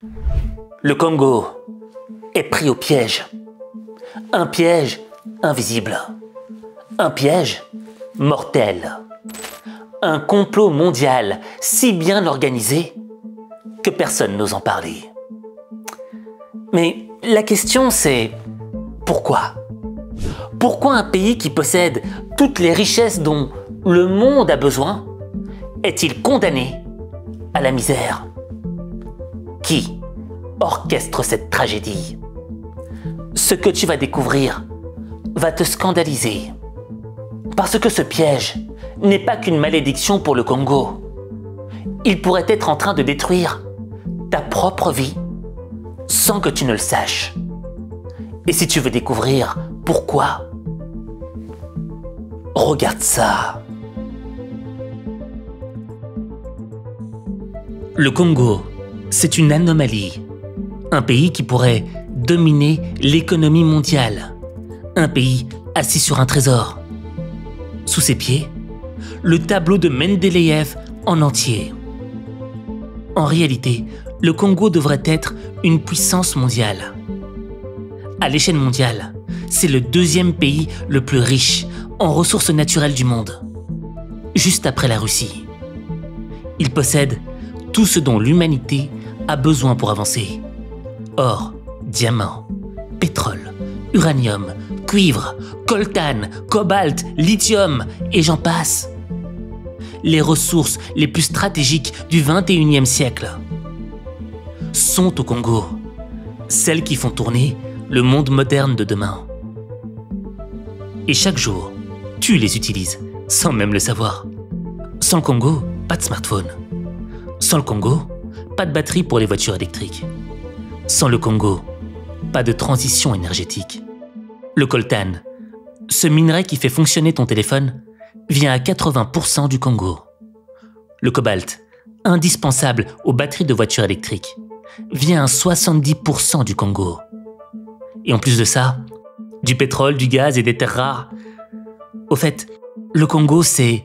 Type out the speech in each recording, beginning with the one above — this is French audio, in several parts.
Le Congo est pris au piège. Un piège invisible. Un piège mortel. Un complot mondial si bien organisé que personne n'ose en parler. Mais la question c'est pourquoi? Pourquoi un pays qui possède toutes les richesses dont le monde a besoin est-il condamné à la misère? Qui orchestre cette tragédie? Ce que tu vas découvrir va te scandaliser. Parce que ce piège n'est pas qu'une malédiction pour le Congo. Il pourrait être en train de détruire ta propre vie sans que tu ne le saches. Et si tu veux découvrir pourquoi, regarde ça. Le Congo, c'est une anomalie. Un pays qui pourrait dominer l'économie mondiale. Un pays assis sur un trésor. Sous ses pieds, le tableau de Mendeleïev en entier. En réalité, le Congo devrait être une puissance mondiale. À l'échelle mondiale, c'est le deuxième pays le plus riche en ressources naturelles du monde, juste après la Russie. Il possède tout ce dont l'humanité a besoin pour avancer. Or, diamants, pétrole, uranium, cuivre, coltan, cobalt, lithium, et j'en passe. Les ressources les plus stratégiques du XXIe siècle sont au Congo, celles qui font tourner le monde moderne de demain. Et chaque jour, tu les utilises sans même le savoir. Sans le Congo, pas de smartphone. Sans le Congo, pas de batterie pour les voitures électriques. Sans le Congo, pas de transition énergétique. Le coltan, ce minerai qui fait fonctionner ton téléphone, vient à 80% du Congo. Le cobalt, indispensable aux batteries de voitures électriques, vient à 70% du Congo. Et en plus de ça, du pétrole, du gaz et des terres rares. Au fait, le Congo, c'est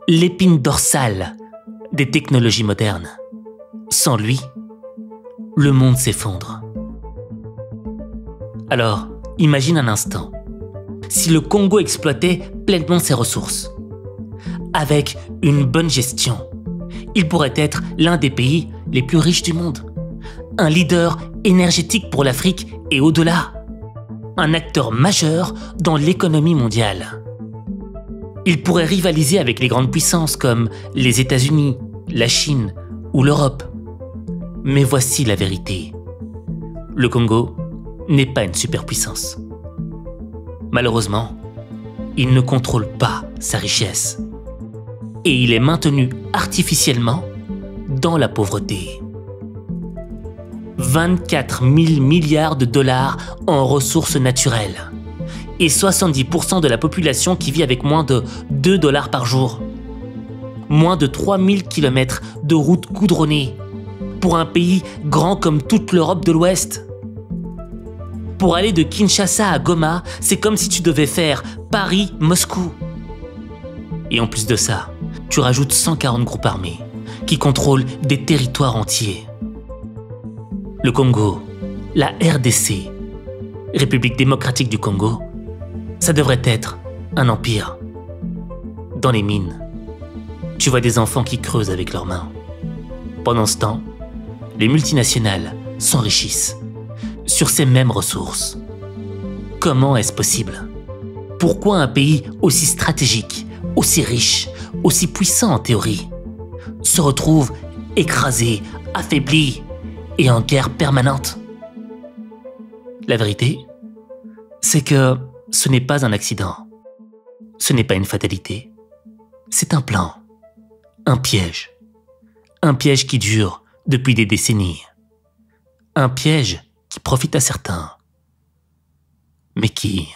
l'épine dorsale des technologies modernes. Sans lui, le monde s'effondre. Alors, imagine un instant, si le Congo exploitait pleinement ses ressources. Avec une bonne gestion, il pourrait être l'un des pays les plus riches du monde. Un leader énergétique pour l'Afrique et au-delà. Un acteur majeur dans l'économie mondiale. Il pourrait rivaliser avec les grandes puissances comme les États-Unis, la Chine ou l'Europe. Mais voici la vérité. Le Congo n'est pas une superpuissance. Malheureusement, il ne contrôle pas sa richesse. Et il est maintenu artificiellement dans la pauvreté. 24 000 milliards de dollars en ressources naturelles. Et 70% de la population qui vit avec moins de 2 dollars par jour. Moins de 3000 km de routes goudronnées. Pour un pays grand comme toute l'Europe de l'Ouest. Pour aller de Kinshasa à Goma, c'est comme si tu devais faire Paris-Moscou. Et en plus de ça, tu rajoutes 140 groupes armés qui contrôlent des territoires entiers. Le Congo, la RDC, République démocratique du Congo, ça devrait être un empire. Dans les mines, tu vois des enfants qui creusent avec leurs mains. Pendant ce temps, les multinationales s'enrichissent sur ces mêmes ressources. Comment est-ce possible? Pourquoi un pays aussi stratégique, aussi riche, aussi puissant en théorie, se retrouve écrasé, affaibli et en guerre permanente? La vérité, c'est que ce n'est pas un accident. Ce n'est pas une fatalité. C'est un plan, un piège. Un piège qui dure depuis des décennies. Un piège qui profite à certains. Mais qui?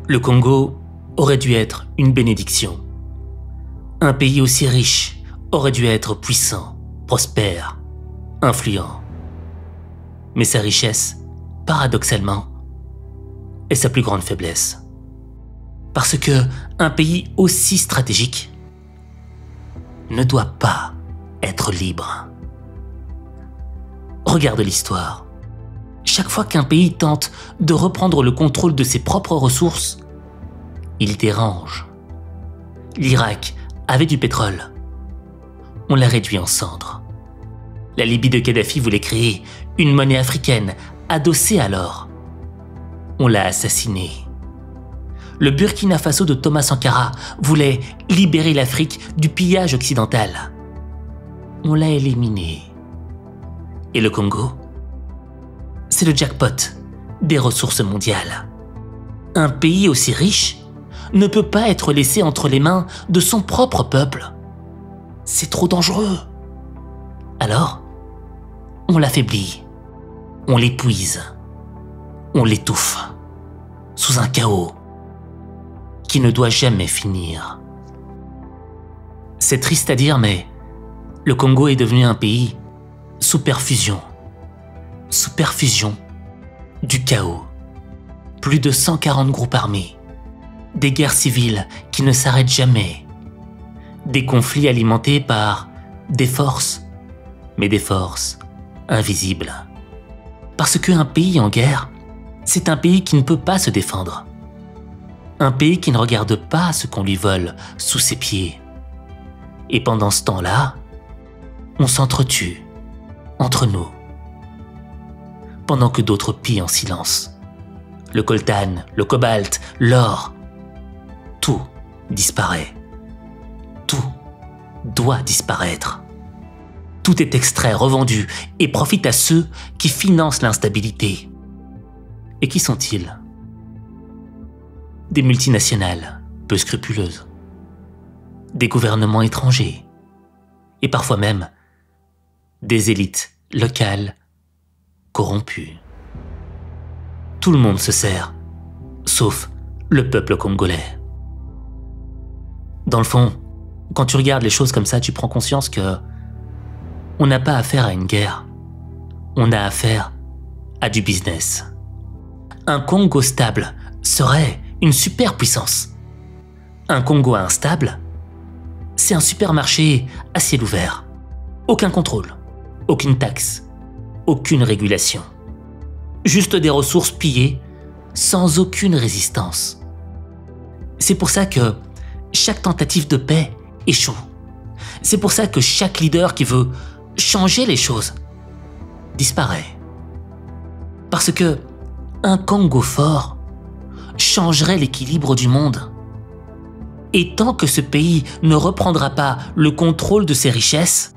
Le Congo aurait dû être une bénédiction. Un pays aussi riche aurait dû être puissant, prospère, influent. Mais sa richesse, paradoxalement, est sa plus grande faiblesse. Parce que un pays aussi stratégique ne doit pas être libre. Regarde l'histoire. Chaque fois qu'un pays tente de reprendre le contrôle de ses propres ressources, il dérange. L'Irak avait du pétrole. On l'a réduit en cendres. La Libye de Kadhafi voulait créer une monnaie africaine adossée à l'or. On l'a assassiné. Le Burkina Faso de Thomas Sankara voulait libérer l'Afrique du pillage occidental. On l'a éliminé. Et le Congo ? C'est le jackpot des ressources mondiales. Un pays aussi riche ne peut pas être laissé entre les mains de son propre peuple. C'est trop dangereux. Alors, on l'affaiblit, on l'épuise, on l'étouffe, sous un chaos qui ne doit jamais finir. C'est triste à dire, mais le Congo est devenu un pays sous perfusion du chaos. Plus de 140 groupes armés, des guerres civiles qui ne s'arrêtent jamais, des conflits alimentés par des forces, mais des forces invisibles. Parce qu'un pays en guerre, c'est un pays qui ne peut pas se défendre. Un pays qui ne regarde pas ce qu'on lui vole sous ses pieds. Et pendant ce temps-là, on s'entretue, entre nous. Pendant que d'autres pillent en silence. Le coltan, le cobalt, l'or, tout disparaît. Tout doit disparaître. Tout est extrait, revendu et profite à ceux qui financent l'instabilité. Et qui sont-ils ? Des multinationales peu scrupuleuses, des gouvernements étrangers et parfois même des élites locales corrompues. Tout le monde se sert, sauf le peuple congolais. Dans le fond, quand tu regardes les choses comme ça, tu prends conscience que on n'a pas affaire à une guerre, on a affaire à du business. Un Congo stable serait une superpuissance. Un Congo instable, c'est un supermarché à ciel ouvert. Aucun contrôle, aucune taxe, aucune régulation. Juste des ressources pillées sans aucune résistance. C'est pour ça que chaque tentative de paix échoue. C'est pour ça que chaque leader qui veut changer les choses disparaît. Parce que un Congo fort changerait l'équilibre du monde. Et tant que ce pays ne reprendra pas le contrôle de ses richesses,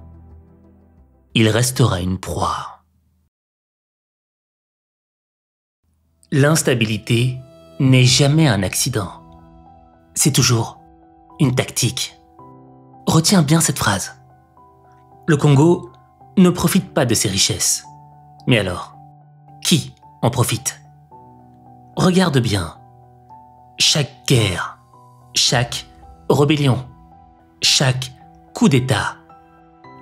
il restera une proie. L'instabilité n'est jamais un accident. C'est toujours une tactique. Retiens bien cette phrase. Le Congo ne profite pas de ses richesses. Mais alors, qui en profite ? Regarde bien. Chaque guerre, chaque rébellion, chaque coup d'État,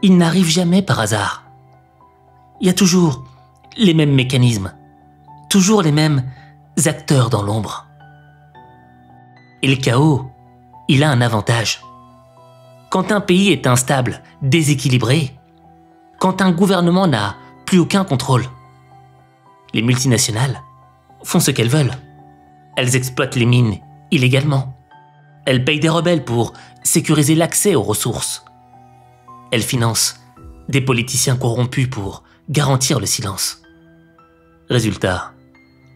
il n'arrive jamais par hasard. Il y a toujours les mêmes mécanismes, toujours les mêmes acteurs dans l'ombre. Et le chaos, il a un avantage. Quand un pays est instable, déséquilibré, quand un gouvernement n'a plus aucun contrôle, les multinationales font ce qu'elles veulent. Elles exploitent les mines illégalement. Elles payent des rebelles pour sécuriser l'accès aux ressources. Elles financent des politiciens corrompus pour garantir le silence. Résultat,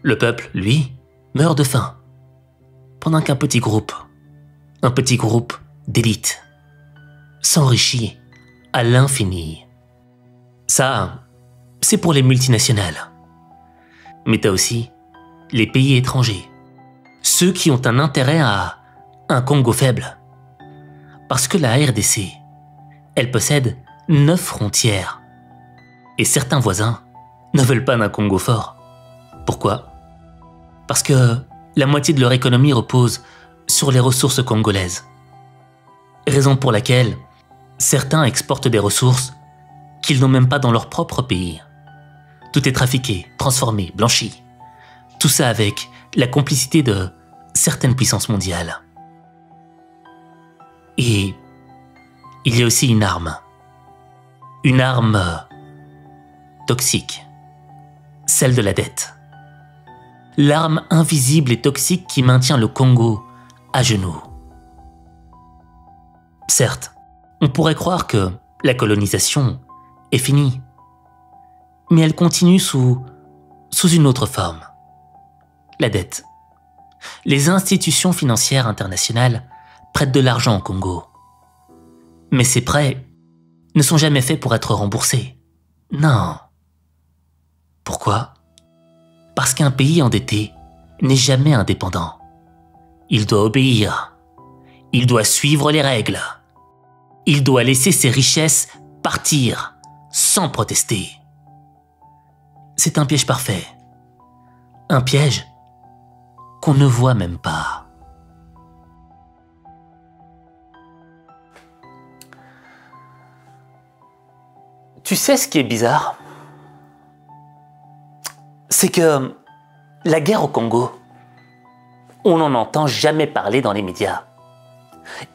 le peuple, lui, meurt de faim. Pendant qu'un petit groupe d'élite, s'enrichit à l'infini. Ça, c'est pour les multinationales. Mais t'as aussi les pays étrangers. Ceux qui ont un intérêt à un Congo faible. Parce que la RDC, elle possède 9 frontières. Et certains voisins ne veulent pas d'un Congo fort. Pourquoi ? Parce que la moitié de leur économie repose sur les ressources congolaises. Raison pour laquelle certains exportent des ressources qu'ils n'ont même pas dans leur propre pays. Tout est trafiqué, transformé, blanchi. Tout ça avec la complicité de certaines puissances mondiales. Et il y a aussi une arme une arme toxique, celle de la dette. L'arme invisible et toxique qui maintient le Congo à genoux. Certes, on pourrait croire que la colonisation est finie, mais elle continue sous une autre forme. La dette. Les institutions financières internationales prêtent de l'argent au Congo. Mais ces prêts ne sont jamais faits pour être remboursés. Non. Pourquoi ? Parce qu'un pays endetté n'est jamais indépendant. Il doit obéir. Il doit suivre les règles. Il doit laisser ses richesses partir sans protester. C'est un piège parfait. Un piège qu'on ne voit même pas. Tu sais ce qui est bizarre ? C'est que la guerre au Congo, on n'en entend jamais parler dans les médias.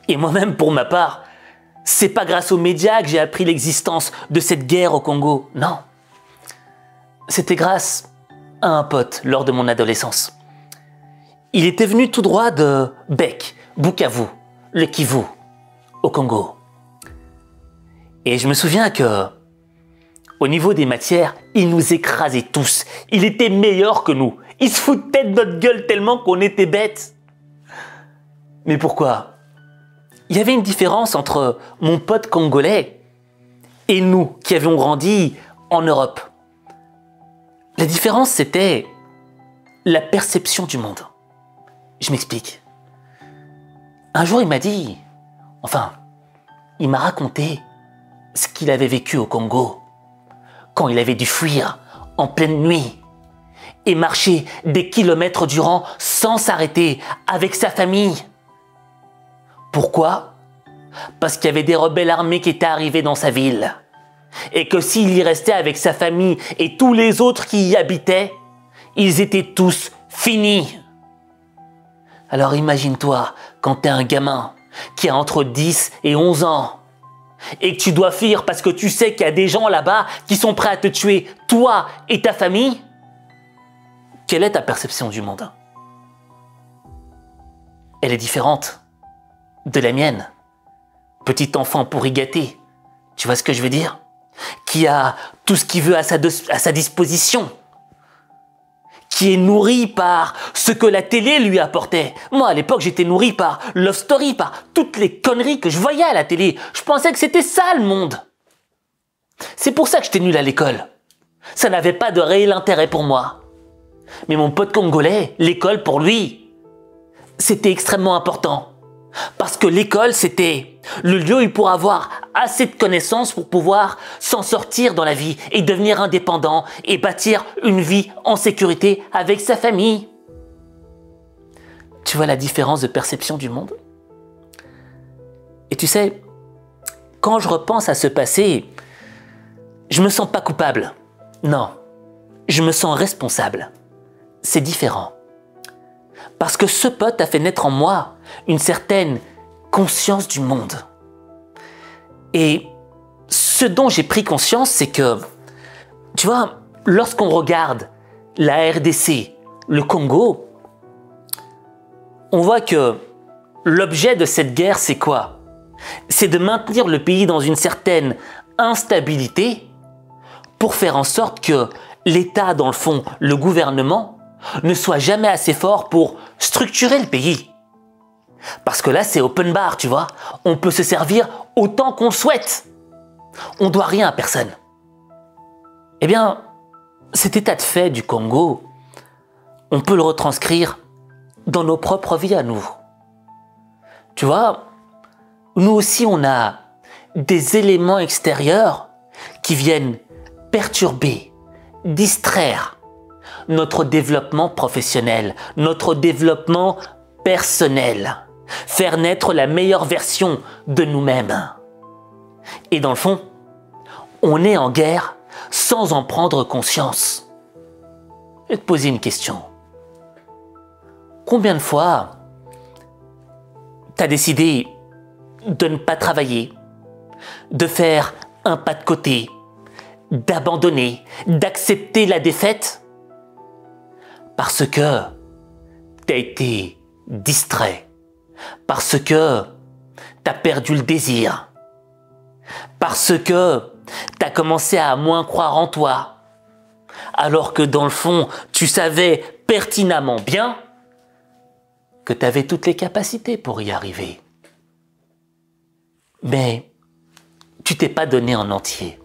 Et moi-même, pour ma part, c'est pas grâce aux médias que j'ai appris l'existence de cette guerre au Congo. Non. C'était grâce à un pote lors de mon adolescence. Il était venu tout droit de Bek, Bukavu, le Kivu, au Congo. Et je me souviens que, au niveau des matières, il nous écrasait tous. Il était meilleur que nous. Il se foutait de notre gueule tellement qu'on était bêtes. Mais pourquoi ? Il y avait une différence entre mon pote congolais et nous qui avions grandi en Europe. La différence, c'était la perception du monde. Je m'explique. Un jour, il m'a dit, il m'a raconté ce qu'il avait vécu au Congo, quand il avait dû fuir en pleine nuit et marcher des kilomètres durant sans s'arrêter avec sa famille. Pourquoi ? Parce qu'il y avait des rebelles armés qui étaient arrivés dans sa ville et que s'il y restait avec sa famille et tous les autres qui y habitaient, ils étaient tous finis. Alors imagine-toi quand t'es un gamin qui a entre 10 et 11 ans et que tu dois fuir parce que tu sais qu'il y a des gens là-bas qui sont prêts à te tuer, toi et ta famille. Quelle est ta perception du monde ? Elle est différente de la mienne. Petit enfant pourri gâté, tu vois ce que je veux dire ? Qui a tout ce qu'il veut à sa disposition. Qui est nourri par ce que la télé lui apportait. Moi, à l'époque, j'étais nourri par Love Story, par toutes les conneries que je voyais à la télé. Je pensais que c'était ça, le monde. C'est pour ça que j'étais nul à l'école. Ça n'avait pas de réel intérêt pour moi. Mais mon pote congolais, l'école, pour lui, c'était extrêmement important. Parce que l'école, c'était le lieu où il pourrait avoir assez de connaissances pour pouvoir s'en sortir dans la vie et devenir indépendant et bâtir une vie en sécurité avec sa famille. Tu vois la différence de perception du monde ? Et tu sais, quand je repense à ce passé, je me sens pas coupable. Non, je me sens responsable. C'est différent. Parce que ce pote a fait naître en moi une certaine conscience du monde. Et ce dont j'ai pris conscience, c'est que, tu vois, lorsqu'on regarde la RDC, le Congo, on voit que l'objet de cette guerre, c'est quoi ? C'est de maintenir le pays dans une certaine instabilité pour faire en sorte que l'État, dans le fond, le gouvernement, ne soit jamais assez fort pour structurer le pays. Parce que là, c'est open bar, tu vois. On peut se servir autant qu'on le souhaite. On ne doit rien à personne. Eh bien, cet état de fait du Congo, on peut le retranscrire dans nos propres vies à nous. Tu vois, nous aussi, on a des éléments extérieurs qui viennent perturber, distraire notre développement professionnel, notre développement personnel, faire naître la meilleure version de nous-mêmes. Et dans le fond, on est en guerre sans en prendre conscience. Je vais te poser une question. Combien de fois tu as décidé de ne pas travailler, de faire un pas de côté, d'abandonner, d'accepter la défaite? Parce que tu as été distrait, parce que tu as perdu le désir, parce que tu as commencé à moins croire en toi, alors que dans le fond, tu savais pertinemment bien que tu avais toutes les capacités pour y arriver. Mais tu t'es pas donné en entier.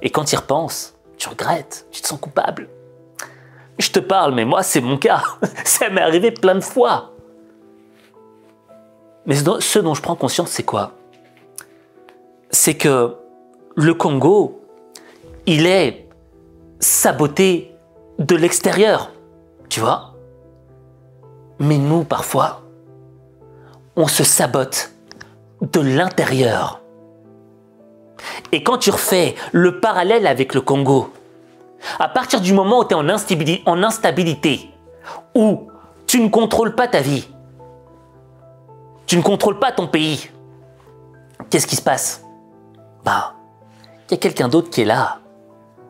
Et quand tu y repenses, tu regrettes, tu te sens coupable. Je te parle, mais moi, c'est mon cas. Ça m'est arrivé plein de fois. Mais ce dont je prends conscience, c'est quoi? C'est que le Congo, il est saboté de l'extérieur, tu vois? Mais nous, parfois, on se sabote de l'intérieur. Et quand tu refais le parallèle avec le Congo, à partir du moment où tu es en instabilité, où tu ne contrôles pas ta vie, tu ne contrôles pas ton pays, qu'est-ce qui se passe? Ben, il y a quelqu'un d'autre qui est là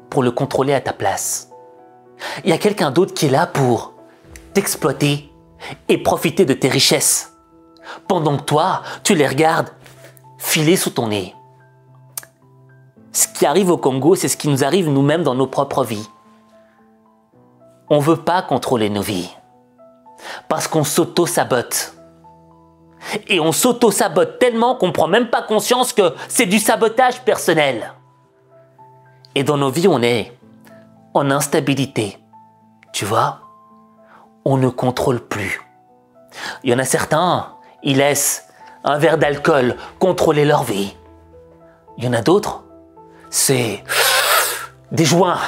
pour le contrôler à ta place. Il y a quelqu'un d'autre qui est là pour t'exploiter et profiter de tes richesses, pendant que toi, tu les regardes filer sous ton nez. Ce qui arrive au Congo, c'est ce qui nous arrive nous-mêmes dans nos propres vies. On ne veut pas contrôler nos vies, parce qu'on s'auto-sabote. Et on s'auto-sabote tellement qu'on ne prend même pas conscience que c'est du sabotage personnel. Et dans nos vies, on est en instabilité. Tu vois, on ne contrôle plus. Il y en a certains, ils laissent un verre d'alcool contrôler leur vie. Il y en a d'autres, c'est des joints.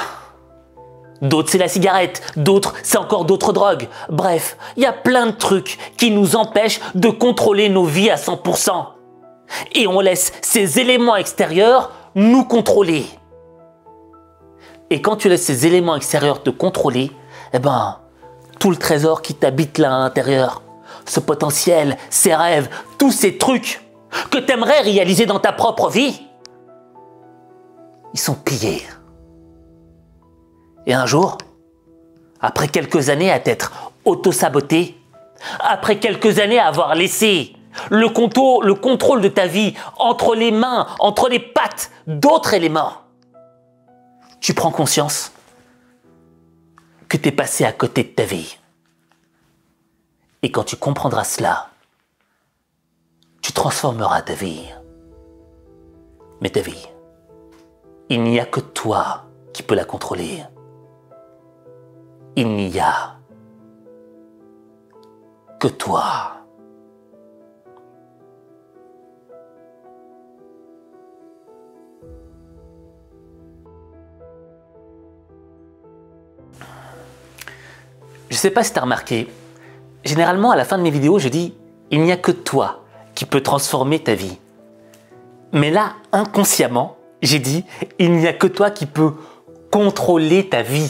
D'autres, c'est la cigarette. D'autres, c'est encore d'autres drogues. Bref, il y a plein de trucs qui nous empêchent de contrôler nos vies à 100%. Et on laisse ces éléments extérieurs nous contrôler. Et quand tu laisses ces éléments extérieurs te contrôler, eh ben, tout le trésor qui t'habite là à l'intérieur, ce potentiel, ces rêves, tous ces trucs que tu aimerais réaliser dans ta propre vie, ils sont pillés. Et un jour, après quelques années à t'être auto-saboté, après quelques années à avoir laissé le contrôle de ta vie entre les mains, entre les pattes d'autres éléments, tu prends conscience que tu es passé à côté de ta vie. Et quand tu comprendras cela, tu transformeras ta vie. Mais ta vie, il n'y a que toi qui peux la contrôler. Il n'y a que toi. Je ne sais pas si tu as remarqué, généralement à la fin de mes vidéos, je dis « il n'y a que toi qui peux transformer ta vie ». Mais là, inconsciemment, j'ai dit « il n'y a que toi qui peux contrôler ta vie ».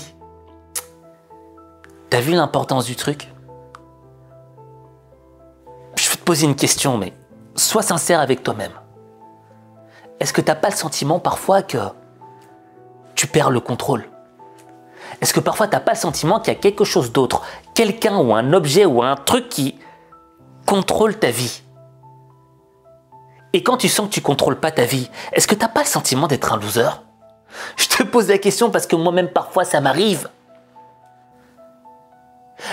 T'as vu l'importance du truc? Je vais te poser une question, mais sois sincère avec toi-même. Est-ce que t'as pas le sentiment parfois que tu perds le contrôle? Est-ce que parfois t'as pas le sentiment qu'il y a quelque chose d'autre, quelqu'un ou un objet ou un truc qui contrôle ta vie? Et quand tu sens que tu contrôles pas ta vie, est-ce que t'as pas le sentiment d'être un loser? Je te pose la question parce que moi-même parfois ça m'arrive.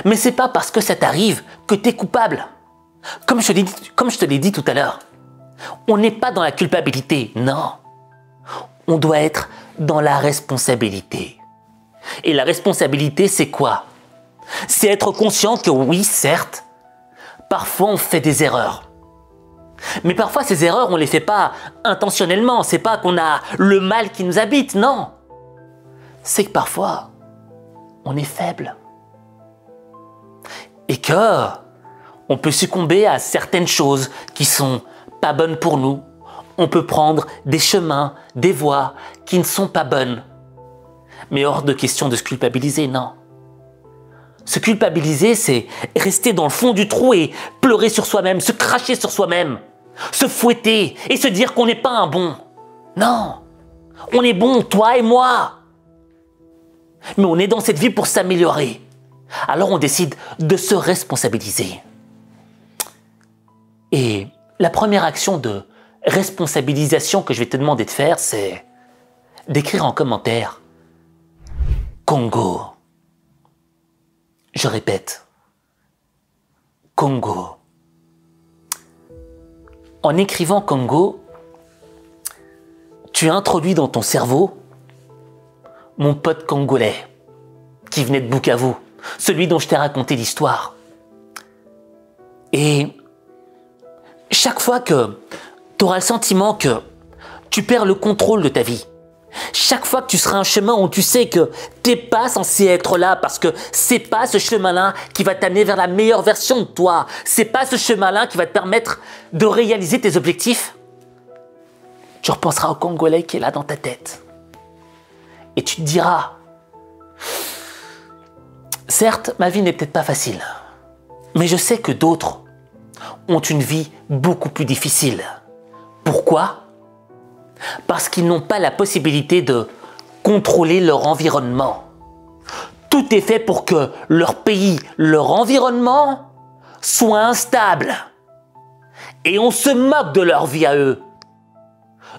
Mais c'est pas parce que ça t'arrive que tu es coupable. Comme je te l'ai dit tout à l'heure, on n'est pas dans la culpabilité, non. On doit être dans la responsabilité. Et la responsabilité, c'est quoi? C'est être conscient que oui, certes, parfois on fait des erreurs. Mais parfois ces erreurs, on ne les fait pas intentionnellement. C'est pas qu'on a le mal qui nous habite, non. C'est que parfois, on est faible. Et que on peut succomber à certaines choses qui sont pas bonnes pour nous. On peut prendre des chemins, des voies qui ne sont pas bonnes. Mais hors de question de se culpabiliser, non. Se culpabiliser, c'est rester dans le fond du trou et pleurer sur soi-même, se cracher sur soi-même, se fouetter et se dire qu'on n'est pas un bon. Non, on est bon, toi et moi. Mais on est dans cette vie pour s'améliorer. Alors on décide de se responsabiliser. Et la première action de responsabilisation que je vais te demander de faire, c'est d'écrire en commentaire Congo. Je répète, Congo. En écrivant Congo, tu introduis dans ton cerveau mon pote congolais qui venait de Bukavu, celui dont je t'ai raconté l'histoire. Et chaque fois que tu auras le sentiment que tu perds le contrôle de ta vie, chaque fois que tu seras un chemin où tu sais que tu n'es pas censé être là parce que c'est pas ce chemin-là qui va t'amener vers la meilleure version de toi, c'est pas ce chemin-là qui va te permettre de réaliser tes objectifs, tu repenseras au Congolais qui est là dans ta tête. Et tu te diras, certes, ma vie n'est peut-être pas facile, mais je sais que d'autres ont une vie beaucoup plus difficile. Pourquoi ? Parce qu'ils n'ont pas la possibilité de contrôler leur environnement. Tout est fait pour que leur pays, leur environnement, soit instable. Et on se moque de leur vie à eux.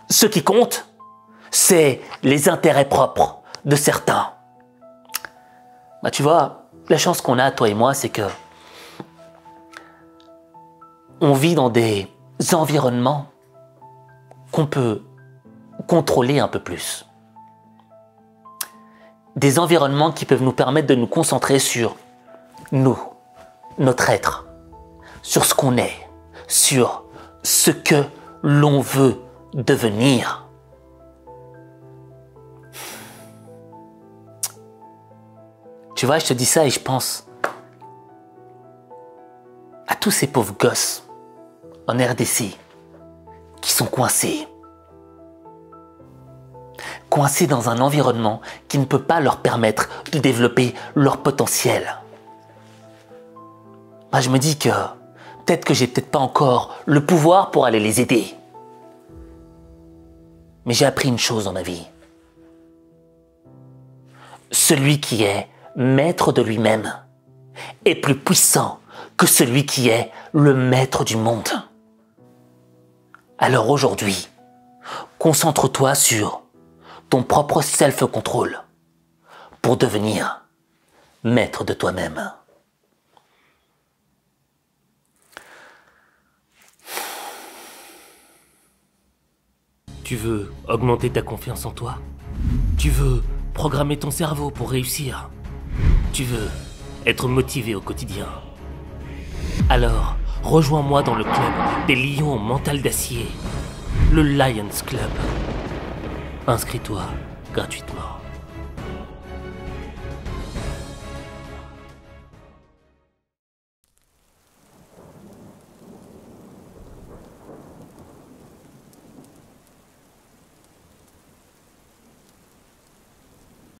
Ce qui compte, c'est les intérêts propres de certains. Bah, tu vois, la chance qu'on a, toi et moi, c'est que on vit dans des environnements qu'on peut contrôler un peu plus. Des environnements qui peuvent nous permettre de nous concentrer sur nous, notre être, sur ce qu'on est, sur ce que l'on veut devenir. Tu vois, je te dis ça et je pense à tous ces pauvres gosses en RDC qui sont coincés dans un environnement qui ne peut pas leur permettre de développer leur potentiel. Moi, je me dis que peut-être que j'ai peut-être pas encore le pouvoir pour aller les aider. Mais j'ai appris une chose dans ma vie. Celui qui est maître de lui-même est plus puissant que celui qui est le maître du monde. Alors aujourd'hui, concentre-toi sur ton propre self-control pour devenir maître de toi-même. Tu veux augmenter ta confiance en toi? Tu veux programmer ton cerveau pour réussir? Tu veux être motivé au quotidien? Alors, rejoins-moi dans le club des lions au mental d'acier, le Lions Club. Inscris-toi gratuitement.